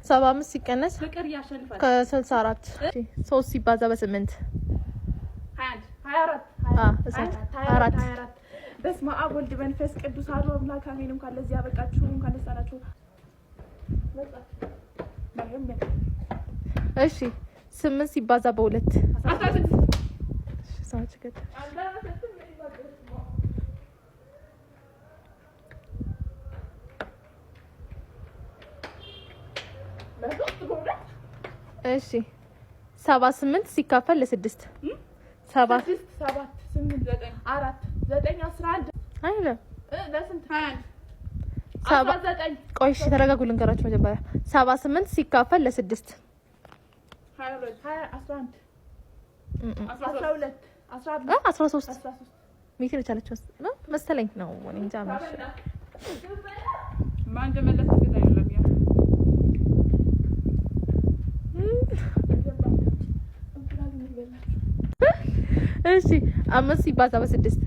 75 ሲቀነስ ፍቅር ያሸንፋል ከ64 3 ሲባዛ በ8 24 በስመ አብ ወልድ መንፈስ ቅዱስ አሐዱ አምላክ አሜን። እንኳን ለዚህ ያበቃችሁ እንኳን ደስ አላችሁ። እሺ 8 ሲባዛ በ2 16 ሳች ገደ እሺ 78 ሲካፈል ለ6 7 7 8 4 9 11 አይደለም ለስንት 21 19 ቆይ እሺ ተረጋጉ ልንገራችሁ መጀመሪያ 78 ሲካፈል ለ6 22 11 13 ሚኪ ለቻለችው መሰለኝ ነው ወኔ እንጃ ማሽ ማን እንደመለሰ ግን አይደለም ያ እሺ 5 ሲባዛ በ6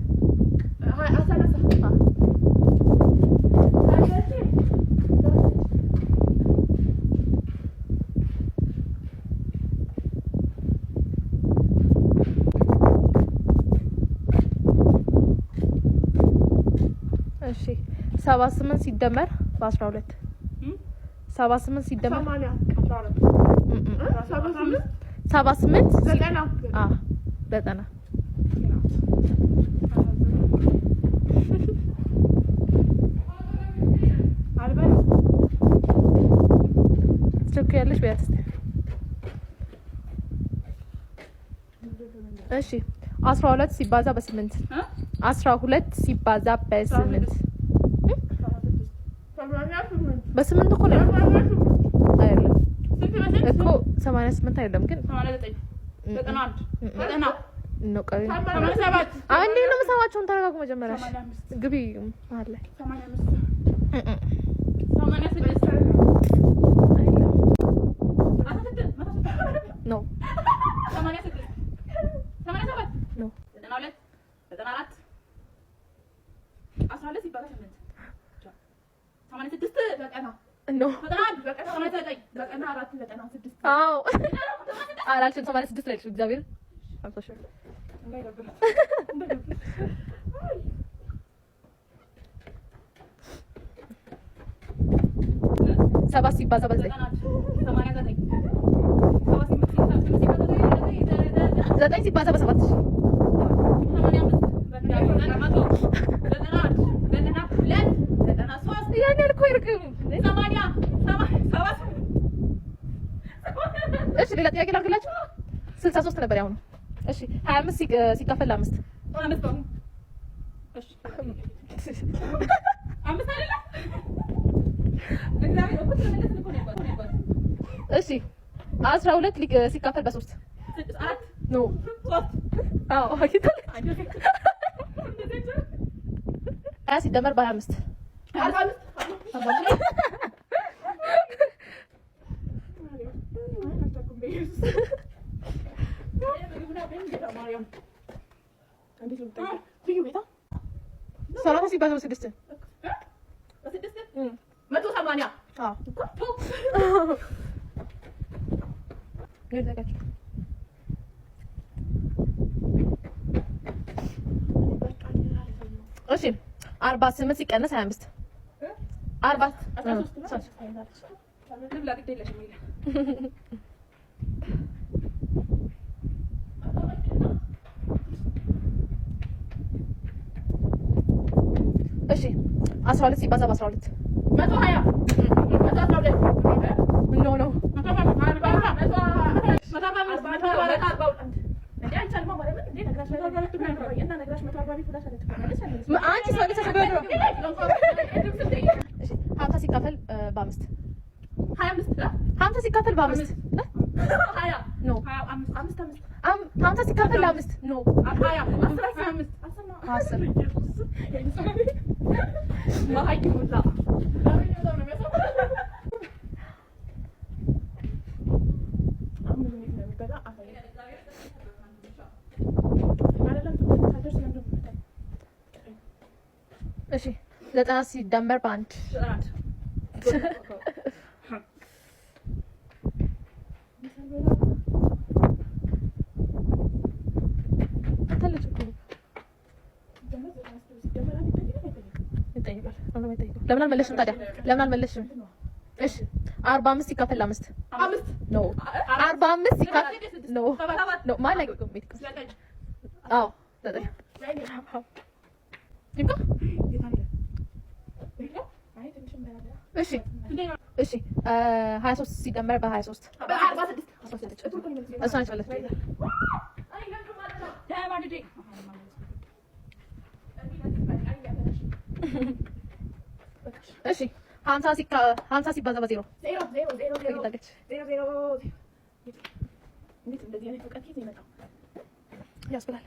እሺ 78 ሲደመር በ12 78 ሲደመር 78 90 ያለሽ ቢያንስ እሺ 12 ሲባዛ በ8 12 ሲባዛ በ8 በ8 እኮ ነው አይደለም እኮ 88 አይደለም ግን 89 ነው ቀሪ አንዴ ነው መሳባቸውን ተረጋጉ መጀመሪያ ግቢ መሀል ላይ 85 ነው 87 ነው 92 94 12 ሲባዛ 8 86 90 ነው 91 99 94 96 አዎ አላልሽም 86 ላይ እግዚአብሔር አብቶሽ እንዳይደብር 7 ሲባዛ በ9 9 ሲባዛ በ7 ያን ያልኩ ይርክም እሺ ሌላ ጥያቄ ላድርግላችሁ 63 ነበር ያው ነው እሺ 25 ሲካፈል ለ5 እሺ 5 አይደለ እግዚአብሔር እኮ ተመለስ ልኮ ነው ያባል እሺ 12 ሲካፈል በ3 4 ኖ አዎ አይደል ሲደመር በ25 ሰላሳ ሲባዛ በ6 180 አዎ ይዘጋጅ እሺ 48 ሲቀነስ 25 እሺ 12 ሲባዛ በ12 120 ኖ ኖ አንቺ ሰው ሀምሳ ሲካፈል በ5 ሀምሳ ሲካፈል በ5 ኖ ሀምሳ ሲካፈል ለ5 ኖ 10 እሺ 90 ሲደመር በ1 ለምን አልመለስሽም ታዲያ? ለምን አልመለስሽም? እሺ 45 ሲካፈል 5 ኖ 45 ሲካፈል ኖ ኖ ማለት አዎ እሺ እሺ 23 ሲደመር በ23 እሷ ነች ማለት እሺ 50 ሲባዛ በዜሮ ያስብላል።